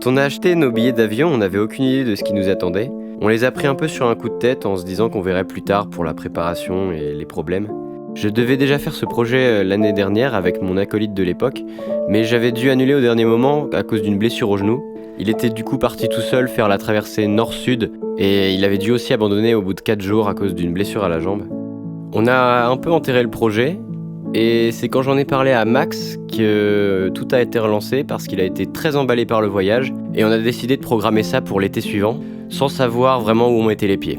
Quand on a acheté nos billets d'avion, on n'avait aucune idée de ce qui nous attendait. On les a pris un peu sur un coup de tête en se disant qu'on verrait plus tard pour la préparation et les problèmes. Je devais déjà faire ce projet l'année dernière avec mon acolyte de l'époque, mais j'avais dû annuler au dernier moment à cause d'une blessure au genou. Il était du coup parti tout seul faire la traversée nord-sud et il avait dû aussi abandonner au bout de 4 jours à cause d'une blessure à la jambe. On a un peu enterré le projet et c'est quand j'en ai parlé à Max que tout a été relancé parce qu'il a été très emballé par le voyage et on a décidé de programmer ça pour l'été suivant sans savoir vraiment où on mettait les pieds.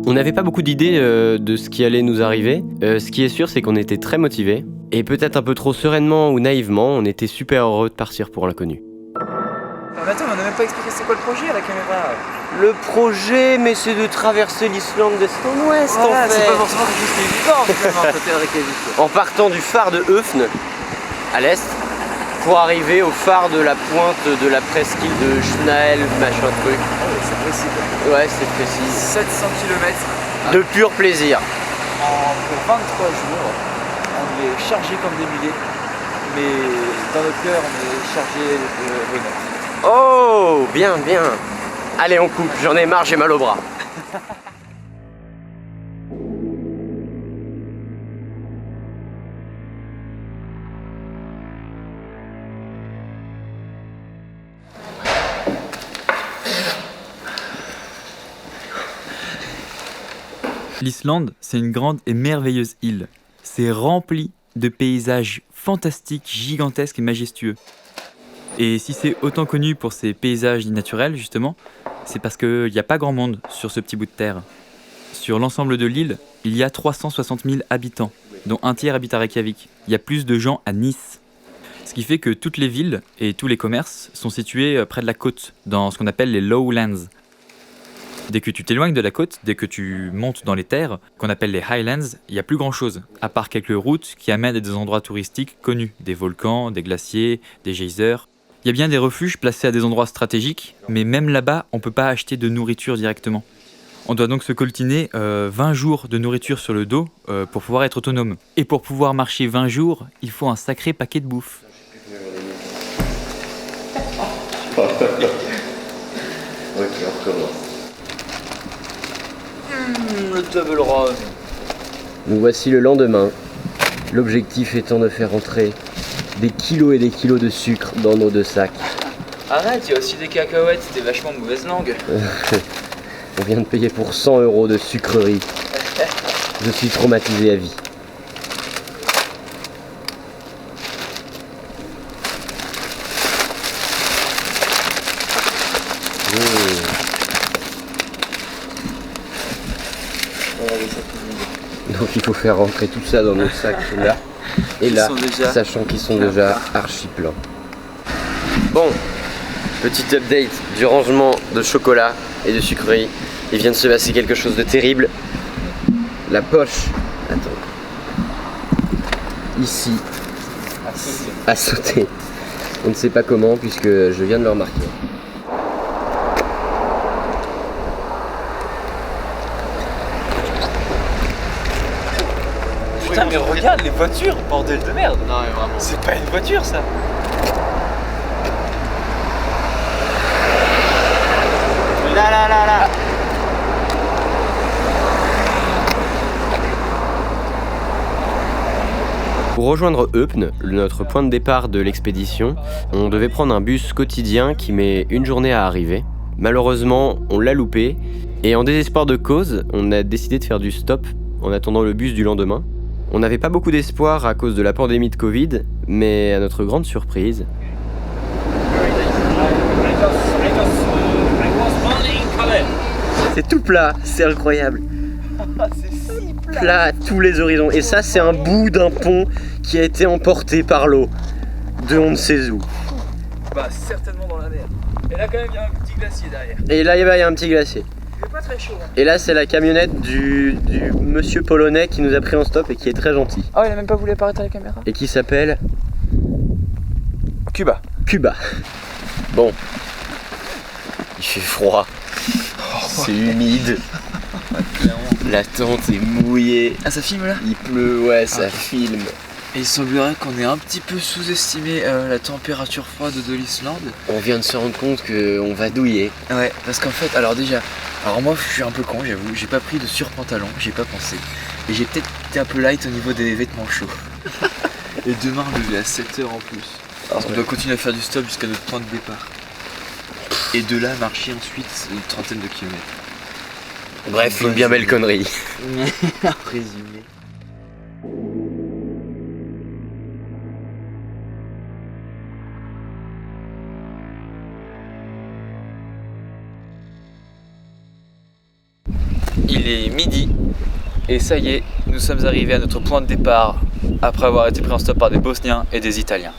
On n'avait pas beaucoup d'idées de ce qui allait nous arriver. Ce qui est sûr, c'est qu'on était très motivés. Et peut-être un peu trop sereinement ou naïvement, on était super heureux de partir pour l'inconnu. Mais attends, on n'a même pas expliqué c'est quoi le projet à la caméra. Le projet, mais c'est de traverser l'Islande d'est en ouest Voilà, en fait. c'est pas forcément quelque chose qui est évident finalement côté Reykjavik. En partant du phare de Höfn, à l'est, pour arriver au phare de la pointe de la presqu'île de Schnael, machin truc. Oh, c'est précis. Ouais, c'est précis. 700 km De pur plaisir. pour 23 jours. On est chargé comme des mulets, mais dans notre cœur, on est chargé de bonheur. Oh, bien, bien. Allez, on coupe, j'en ai marre, j'ai mal au bras. L'Islande, c'est une grande et merveilleuse île. C'est rempli de paysages fantastiques, gigantesques et majestueux. Et si c'est autant connu pour ses paysages naturels, justement, c'est parce qu'il n'y a pas grand monde sur ce petit bout de terre. Sur l'ensemble de l'île, il y a 360 000 habitants, dont un tiers habitent à Reykjavik. Il y a plus de gens à Nice. Ce qui fait que toutes les villes et tous les commerces sont situés près de la côte, dans ce qu'on appelle les lowlands. Dès que tu t'éloignes de la côte, dès que tu montes dans les terres, qu'on appelle les highlands, il n'y a plus grand chose, à part quelques routes qui amènent à des endroits touristiques connus, des volcans, des glaciers, des geysers. Il y a bien des refuges placés à des endroits stratégiques, mais même là-bas, on ne peut pas acheter de nourriture directement. On doit donc se coltiner 20 jours de nourriture sur le dos pour pouvoir être autonome. Et pour pouvoir marcher 20 jours, il faut un sacré paquet de bouffe. Ok, on recommence. Le double run. Nous voici le lendemain. L'objectif étant de faire entrer des kilos et des kilos de sucre dans nos 2 sacs. Arrête, il y a aussi des cacahuètes, c'était vachement mauvaise langue. On vient de payer pour 100 € de sucrerie. Je suis traumatisé à vie. Donc il faut faire rentrer tout ça dans nos sacs là et là, sachant qu'ils sont déjà archi pleins. Bon, petit update du rangement de chocolat et de sucreries. Il vient de se passer quelque chose de terrible. La poche, attends, ici, a sauté. On ne sait pas comment puisque je viens de le remarquer. Putain, mais regarde les voitures, bordel de merde. Non mais vraiment. C'est pas une voiture ça. Là. Pour rejoindre Höfn, notre point de départ de l'expédition, on devait prendre un bus quotidien qui met 1 journée à arriver. Malheureusement, on l'a loupé et en désespoir de cause, on a décidé de faire du stop en attendant le bus du lendemain. On n'avait pas beaucoup d'espoir à cause de la pandémie de Covid, mais à notre grande surprise, c'est tout plat, c'est incroyable. C'est si plat. Plat à tous les horizons. Et ça, c'est un bout d'un pont qui a été emporté par l'eau de on ne sait où. Bah certainement dans la mer. Et là quand même il y a un petit glacier derrière. Et là, il y a un petit glacier. Il est pas très chaud. Hein. Et là, c'est la camionnette du monsieur polonais qui nous a pris en stop et qui est très gentil. Oh, il a même pas voulu apparaître à la caméra. Et qui s'appelle Cuba. Cuba. Bon. Il fait froid. C'est humide. La tente est mouillée. Ah, ça filme là? Il pleut, ouais, ça filme. Et il semblerait qu'on ait un petit peu sous-estimé la température froide de l'Islande. On vient de se rendre compte qu'on va douiller. Ouais, parce qu'en fait, alors moi je suis un peu con, j'avoue, j'ai pas pris de surpantalon, j'ai pas pensé. Et j'ai peut-être été un peu light au niveau des vêtements chauds. Et demain, on lever à 7h en plus. Parce qu'on doit continuer à faire du stop jusqu'à notre point de départ. Et de là, marcher ensuite une trentaine de kilomètres. Bref, une bien belle connerie. Résumé. Il est midi et ça y est, nous sommes arrivés à notre point de départ après avoir été pris en stop par des Bosniens et des Italiens.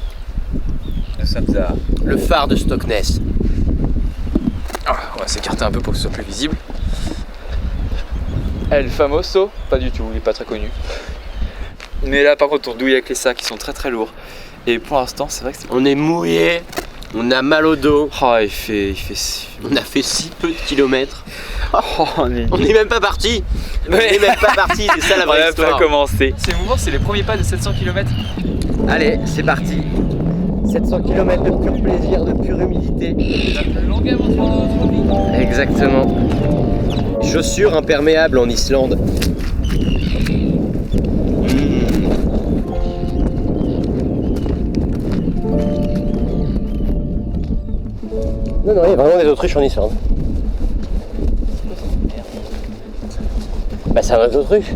Nous sommes à... Le phare de Stockness. On va s'écarter un peu pour que ce soit plus visible. El Famoso, pas du tout, il est pas très connu. Mais là par contre on douille avec les sacs qui sont très très lourds. Et pour l'instant c'est vrai que c'est... On est mouillé, on a mal au dos, Oh il fait... on a fait si peu de kilomètres. Oh, on est même pas parti. On est même pas parti, c'est ça la vraie histoire. commencé. Ces mouvements c'est les premiers pas de 700 km. Allez, c'est parti. 700 km de pur plaisir, de pure humidité. La plus longue aventure de notre vie. Exactement. Chaussures imperméables en Islande. Non, il y a vraiment des autruches en Islande. Bah, c'est un autre autruche.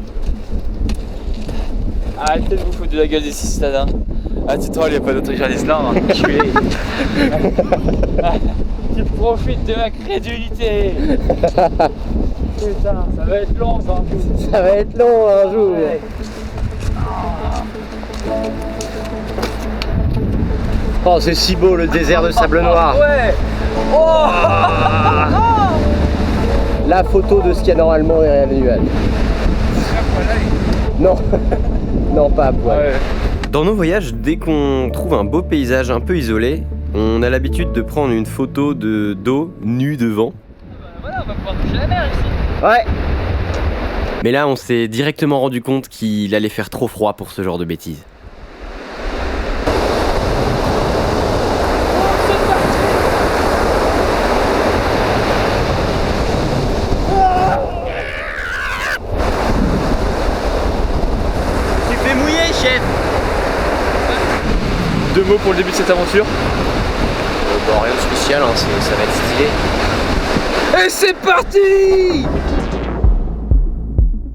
Arrêtez de vous foutre de la gueule des citadins. Ah, tu il n'y a pas d'autriche en Islande. Tu profites de ma crédulité. Putain, ça va être long ça un jour. Ça va être long un jour. Ouais. Oh, c'est si beau le désert de sable noir. Ouais. Oh. La photo de ce qu'il y a normalement derrière les nuages. Non, non pas à poil. Ouais. Dans nos voyages, dès qu'on trouve un beau paysage un peu isolé, on a l'habitude de prendre une photo d'eau nue devant. Voilà, on va pouvoir toucher la mer ici. Ouais. Mais là, on s'est directement rendu compte qu'il allait faire trop froid pour ce genre de bêtises. Tu fais mouiller, chef. Deux mots pour le début de cette aventure. Bon, rien de spécial, hein, ça va être stylé. Et c'est parti!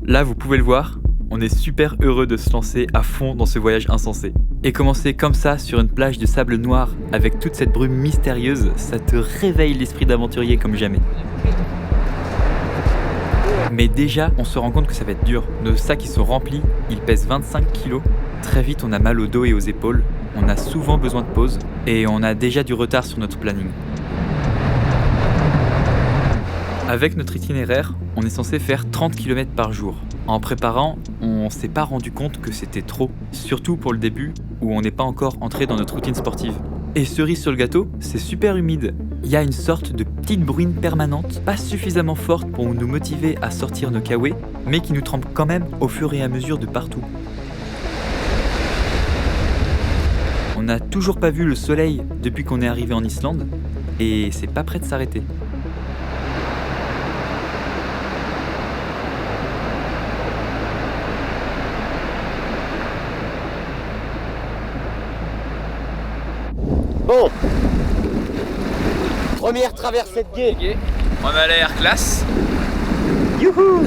Là, vous pouvez le voir, on est super heureux de se lancer à fond dans ce voyage insensé. Et commencer comme ça sur une plage de sable noir avec toute cette brume mystérieuse, ça te réveille l'esprit d'aventurier comme jamais. Mais déjà, on se rend compte que ça va être dur. Nos sacs ils sont remplis, ils pèsent 25 kilos. Très vite, on a mal au dos et aux épaules. On a souvent besoin de pause et on a déjà du retard sur notre planning. Avec notre itinéraire, on est censé faire 30 km par jour. En préparant, on s'est pas rendu compte que c'était trop, surtout pour le début où on n'est pas encore entré dans notre routine sportive. Et cerise sur le gâteau, c'est super humide. Il y a une sorte de petite bruine permanente, pas suffisamment forte pour nous motiver à sortir nos kawés, mais qui nous trempe quand même au fur et à mesure de partout. On n'a toujours pas vu le soleil depuis qu'on est arrivé en Islande, et c'est pas prêt de s'arrêter. Bon. Première traversée de gué. On a l'air classe. Youhou.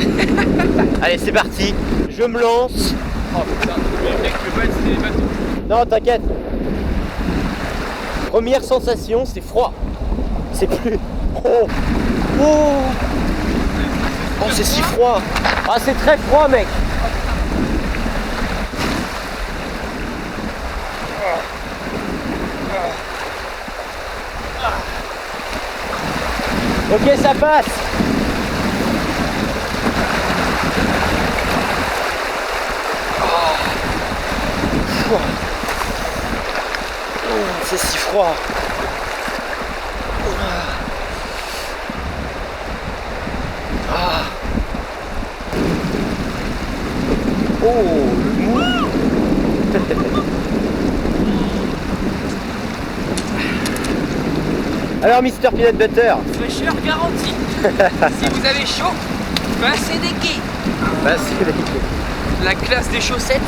Allez, c'est parti. Je me lance. Oh putain, le mec peut pas être des bateaux. Non, t'inquiète. Première sensation, c'est froid. C'est plus... Oh. Oh. Oh, c'est si froid. Ah, c'est très froid, mec. Ok, ça passe. Oh, c'est si froid. Ah. Oh, le mou. Alors Mister Peanut Butter, Fraîcheur garantie. Si vous avez chaud, passez des quais. La classe des chaussettes.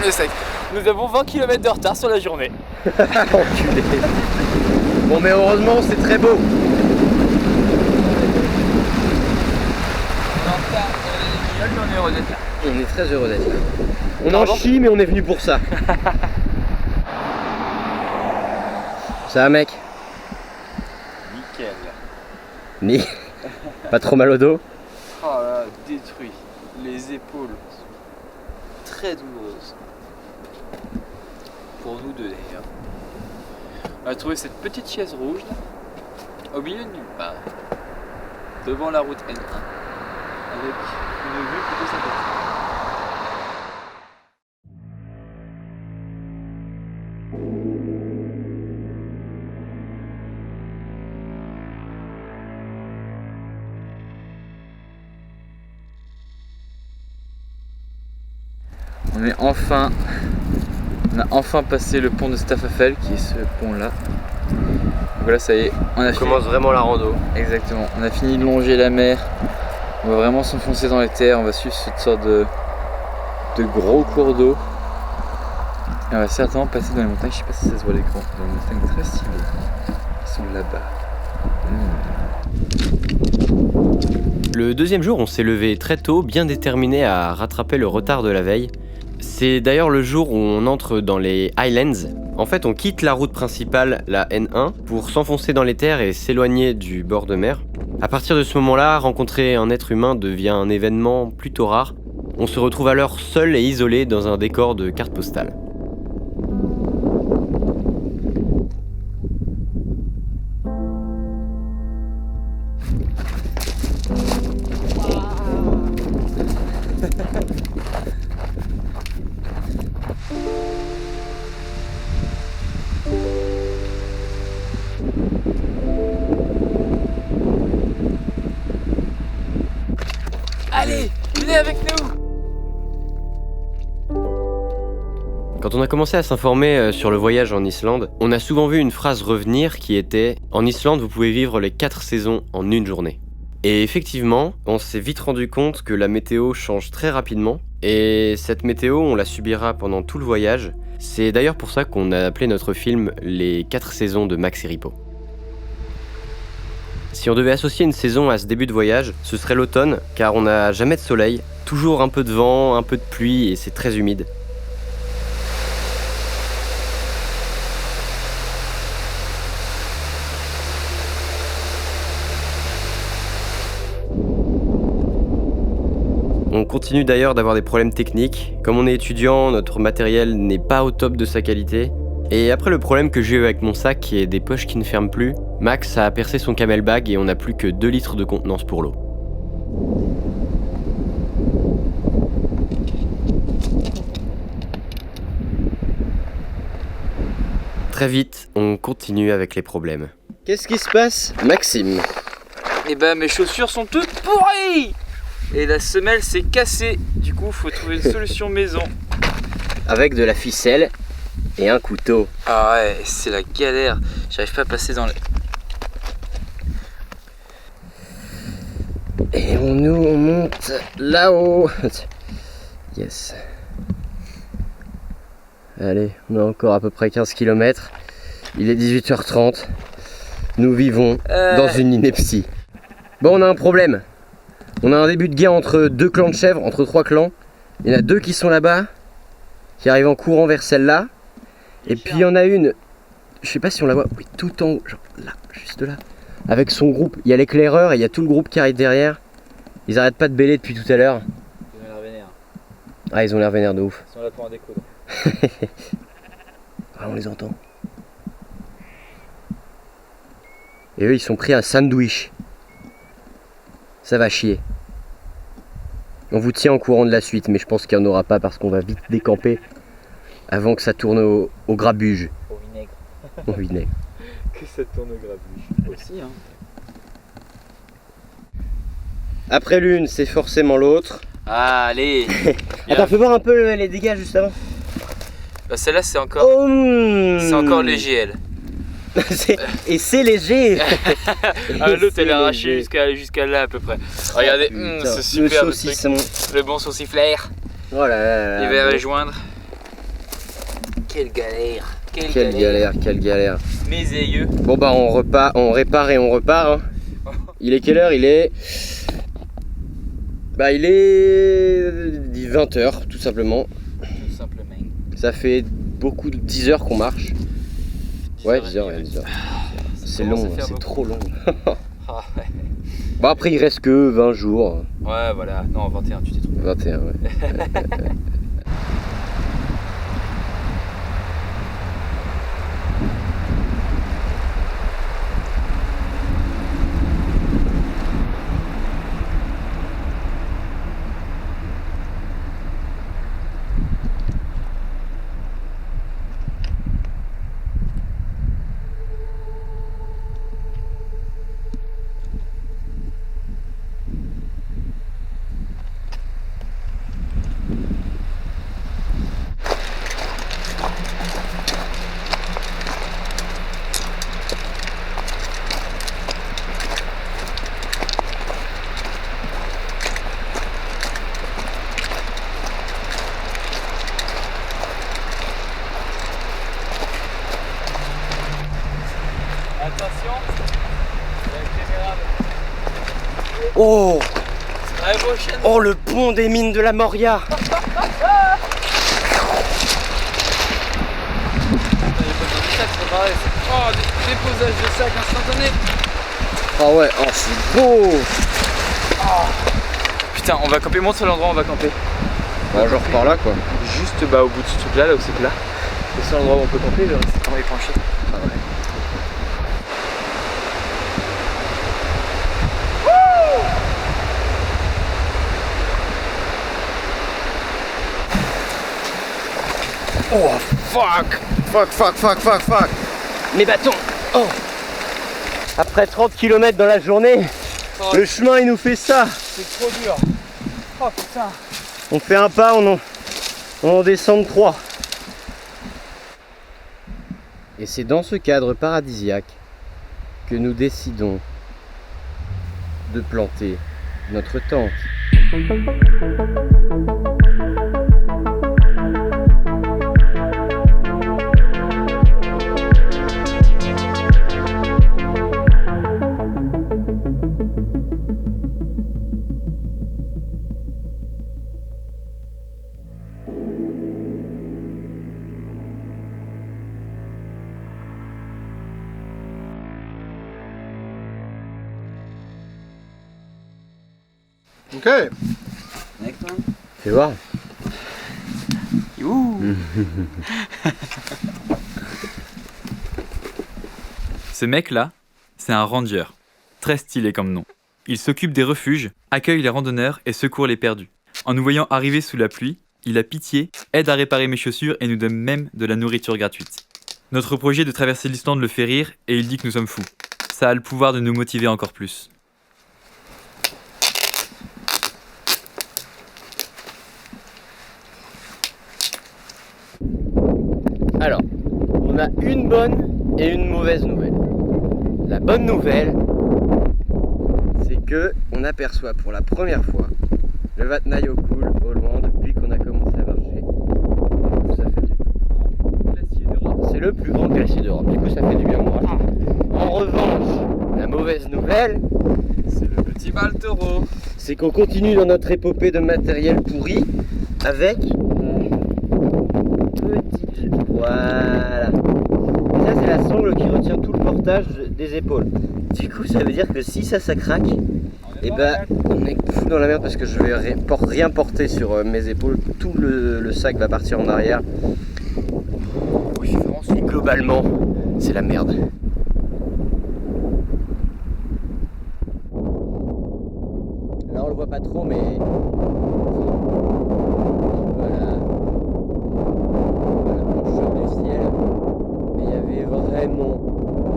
Le sec. Nous avons 20 km de retard sur la journée. enculé. Bon mais heureusement c'est très beau. On est heureux d'être là. On est très heureux d'être là. On en chie mais on est venu pour ça. Ça va mec? Nickel. Pas trop mal au dos? Oh là, détruit. Les épaules sont très douloureuses. Pour nous deux d'ailleurs. On a trouvé cette petite chaise rouge là, au milieu de nulle part, devant la route N1, avec une vue plutôt sympathique. On a enfin passé le pont de Staffafel, qui est ce pont là. Voilà, ça y est, on commence vraiment la rando. Exactement, on a fini de longer la mer. On va vraiment s'enfoncer dans les terres, on va suivre cette sorte de gros cours d'eau. Et on va certainement passer dans les montagnes, je sais pas si ça se voit à l'écran, dans les montagnes très stylées qui sont là-bas. Le deuxième jour, on s'est levé très tôt, bien déterminé à rattraper le retard de la veille. C'est d'ailleurs le jour où on entre dans les Highlands. En fait, on quitte la route principale, la N1, pour s'enfoncer dans les terres et s'éloigner du bord de mer. À partir de ce moment-là, rencontrer un être humain devient un événement plutôt rare. On se retrouve alors seul et isolé dans un décor de carte postale. Allez, venez avec nous. Quand on a commencé à s'informer sur le voyage en Islande, on a souvent vu une phrase revenir qui était « En Islande, vous pouvez vivre les 4 saisons en une journée ». Et effectivement, on s'est vite rendu compte que la météo change très rapidement, et cette météo, on la subira pendant tout le voyage. C'est d'ailleurs pour ça qu'on a appelé notre film « Les 4 saisons de Max et Ripo ». Si on devait associer une saison à ce début de voyage, ce serait l'automne, car on n'a jamais de soleil, toujours un peu de vent, un peu de pluie, et c'est très humide. On continue d'ailleurs d'avoir des problèmes techniques. Comme on est étudiant, notre matériel n'est pas au top de sa qualité. Et après le problème que j'ai eu avec mon sac qui est des poches qui ne ferment plus, Max a percé son camelbag et on n'a plus que 2 litres de contenance pour l'eau. Très vite, on continue avec les problèmes. Qu'est-ce qui se passe, Maxime? Et ben mes chaussures sont toutes pourries. Et la semelle s'est cassée. Du coup, faut trouver une solution maison. Avec de la ficelle et un couteau. Ah ouais, c'est la galère. J'arrive pas à passer dans les... Et on monte là-haut. Yes. Allez, on a encore à peu près 15 km. Il est 18h30. Nous vivons dans une ineptie. Bon, on a un problème. On a un début de guerre entre 2 clans de chèvres, entre 3 clans. Il y en a 2 qui sont là-bas, qui arrivent en courant vers celle-là. Et puis il y en a une, je sais pas si on la voit, oui, tout en haut, genre là, juste là. Avec son groupe, il y a l'éclaireur et il y a tout le groupe qui arrive derrière. Ils arrêtent pas de bêler depuis tout à l'heure. Ils ont l'air vénères. Ah, ils ont l'air vénères de ouf. Ils sont là pour en découdre. Ah, on les entend. Et eux, ils sont pris un sandwich. Ça va chier. On vous tient au courant de la suite, mais je pense qu'il n'y en aura pas parce qu'on va vite décamper avant que ça tourne au grabuge. Au vinaigre. Au vinaigre. Que ça tourne au grabuge. Aussi, hein. Après l'une, c'est forcément l'autre. Allez. Attends, fais voir un peu les dégâts juste avant. Bah celle-là c'est encore, Oh, c'est encore léger elle. Et c'est léger. Ah, l'autre elle est C'est arrachée léger. jusqu'à là à peu près. Regardez, Putain, c'est super le le truc. saucisson. Le bon sauciflaire. Oh là là là. Il va bon. rejoindre. Quelle galère. Quelle galère, quelle galère. Mes aïeux. Bon bah on repart, on répare et on repart. Hein. Il est quelle heure? Il est 20h tout simplement. Tout simplement. Ça fait beaucoup de 10 heures qu'on marche. Ouais, 10 heures, ouais, 10 heures. C'est commence à long, faire c'est beaucoup. trop long. Ah, ouais. Bon après il reste que 20 jours. Ouais, voilà. Non, 21, tu t'es trompé. 21, ouais. Attention. La caméra. Oh, À la prochaine. oh le pont des mines de la Moria. Oh, déposage de sac instantané. Ah ouais, oh c'est beau. Putain, on va camper, montre l'endroit où on va camper. Bon, je repars là quoi. Juste bah, au bout de ce truc là, là où c'est plat. C'est ça l'endroit où on peut camper, le reste c'est comment est penché. Ah ouais. Oh fuck. Fuck. Mes bâtons. Oh. Après 30 km dans la journée, Oh. le chemin il nous fait ça. C'est trop dur. Oh putain. On fait un pas, on en descend 3. Et c'est dans ce cadre paradisiaque que nous décidons de planter notre tente. Ok. Avec toi. Fais voir. Ce mec-là, c'est un ranger. Très stylé comme nom. Il s'occupe des refuges, accueille les randonneurs et secourt les perdus. En nous voyant arriver sous la pluie, il a pitié, aide à réparer mes chaussures et nous donne même de la nourriture gratuite. Notre projet de traverser l'Islande le fait rire et il dit que nous sommes fous. Ça a le pouvoir de nous motiver encore plus. Alors, on a une bonne et une mauvaise nouvelle. La bonne nouvelle, c'est que on aperçoit pour la première fois le Vatnajökull au loin depuis qu'on a commencé à marcher. Du coup, ça fait du bien. C'est le plus grand glacier d'Europe. Du coup, ça fait du bien moi. En revanche, la mauvaise nouvelle, C'est le petit Baltoro. c'est qu'on continue dans notre épopée de matériel pourri avec petite. Voilà. Et ça, c'est la sangle qui retient tout le portage des épaules. Du coup, ça veut dire que si ça craque, et ben on est fou dans la merde parce que je vais rien porter sur mes épaules. Tout le sac va partir en arrière. Et globalement, c'est la merde. Là, on le voit pas trop, mais voilà. Voilà, blancheur du ciel. Mais il y avait vraiment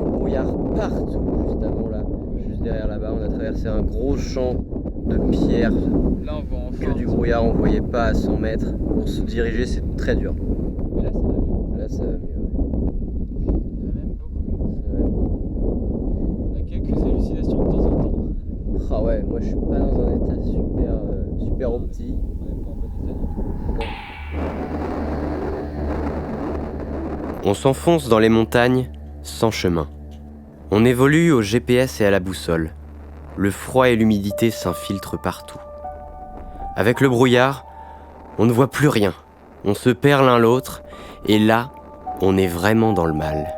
du brouillard partout juste avant là. Juste derrière là-bas, on a traversé un gros champ de pierre, Là, on voit que enfin. du brouillard, on voyait pas à 100 mètres. Pour se diriger, c'est très dur. Mais là, ça va mieux. Là, ça va mieux. Ça va même beaucoup mieux. Ça va mieux. On a quelques hallucinations de temps en temps. Ah ouais, moi je suis pas dans un état super opti. On n'est pas en bon état du tout. On s'enfonce dans les montagnes sans chemin. On évolue au GPS et à la boussole. Le froid et l'humidité s'infiltrent partout. Avec le brouillard, on ne voit plus rien. On se perd l'un l'autre et là, on est vraiment dans le mal.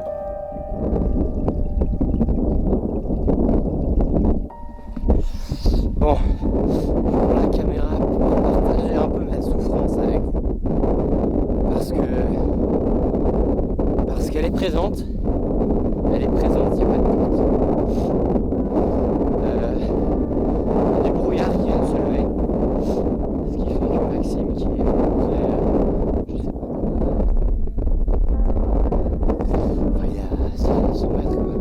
Bon, je prends la caméra pour partager un peu ma souffrance avec vous. Parce qu'elle est présente. Elle est présente, il n'y a pas de doute. Il y a du brouillard qui vient de se lever. Ce qui fait que Maxime, qui est je sais pas, enfin, il est à 100 mètres, quoi.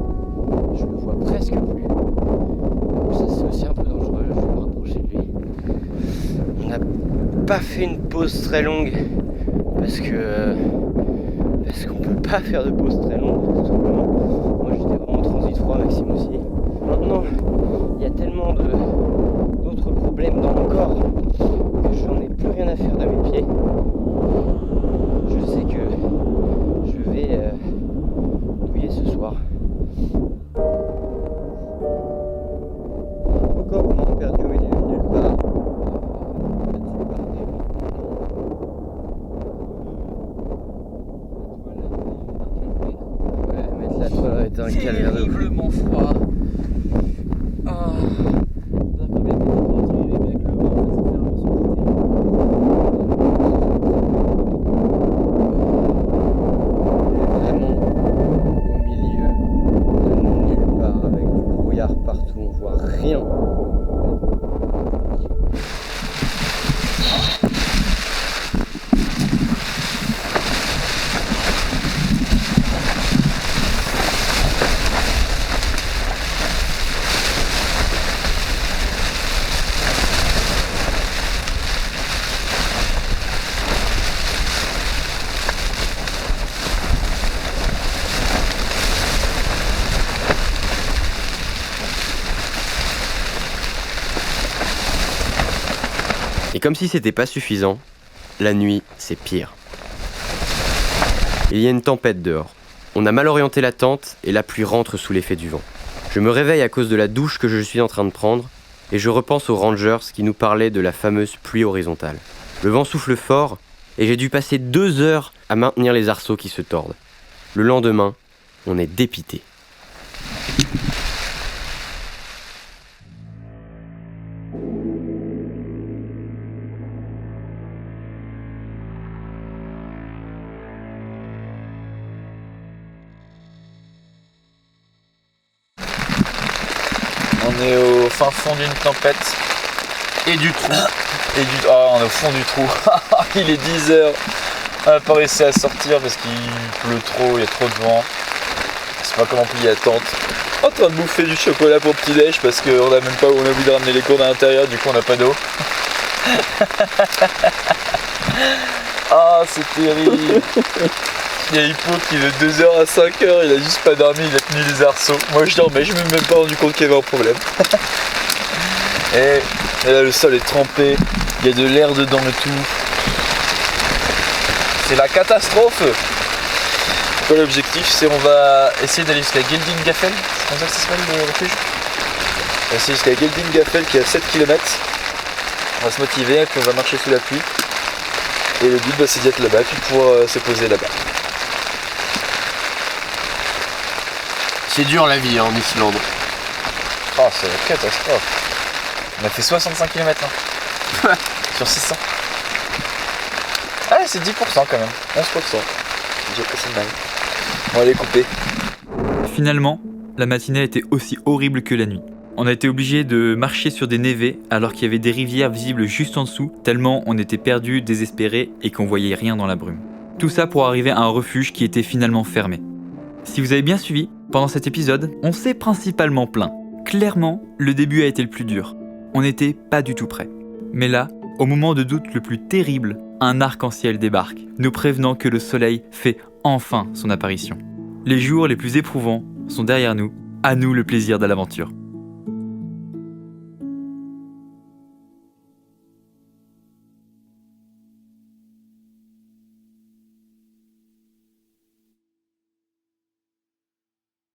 Je le vois presque plus. Donc ça, c'est aussi un peu dangereux. Je vais me rapprocher de lui. On n'a pas fait une pause très longue parce qu'on peut pas faire de pause très longue, tout simplement. Moi j'étais vraiment transit froid, Maxime aussi. Maintenant, il y a tellement d'autres problèmes dans mon corps que j'en ai plus rien à faire de mes pieds. Je sais que je vais douiller ce soir. Encore comment perdu au milieu de nulle part. Ouais, mettre la toile va être un calvaire de ouf. Terriblement froid. Ah. Vraiment au milieu de nulle part avec du brouillard partout, on voit rien. Et comme si c'était pas suffisant, la nuit, c'est pire. Il y a une tempête dehors. On a mal orienté la tente et la pluie rentre sous l'effet du vent. Je me réveille à cause de la douche que je suis en train de prendre et je repense aux rangers qui nous parlaient de la fameuse pluie horizontale. Le vent souffle fort et j'ai dû passer 2 heures à maintenir les arceaux qui se tordent. Le lendemain, on est dépité. On est au fin fond d'une tempête et du trou. On est au fond du trou. Il est 10h. On n'a pas réussi à sortir parce qu'il pleut trop, il y a trop de vent. Je sais pas comment plier la tente. En train de bouffer du chocolat pour petit déj parce qu'on a même pas, on a oublié de ramener les cours à l'intérieur, du coup on n'a pas d'eau. Ah, c'est terrible. Il y a Hippo qui de 2h à 5h, il a juste pas dormi, il a tenu les arceaux. Moi je dormais, je me suis même pas rendu compte qu'il y avait un problème. Et là le sol est trempé, il y a de l'air dedans et tout. C'est la catastrophe. Quoi l'objectif, c'est on va essayer d'aller jusqu'à Geldingafell, c'est comme ça que ça s'appelle le refuge. On va essayer jusqu'à Geldingafell qui est à 7 km. On va se motiver et puis on va marcher sous la pluie. Et le but c'est d'y être là-bas, puis pouvoir se poser là-bas. C'est dur la vie en Islande. Oh, c'est la catastrophe. On a fait 65 km hein. Sur 600. Ah c'est 10% quand même, 11%. J'ai passé le mal. On va les couper. Finalement, la matinée a été aussi horrible que la nuit. On a été obligé de marcher sur des névés alors qu'il y avait des rivières visibles juste en dessous, tellement on était perdus, désespérés et qu'on voyait rien dans la brume. Tout ça pour arriver à un refuge qui était finalement fermé. Si vous avez bien suivi, pendant cet épisode, on s'est principalement plaint. Clairement, le début a été le plus dur. On n'était pas du tout prêts. Mais là, au moment de doute le plus terrible, un arc-en-ciel débarque, nous prévenant que le soleil fait enfin son apparition. Les jours les plus éprouvants sont derrière nous, à nous le plaisir de l'aventure.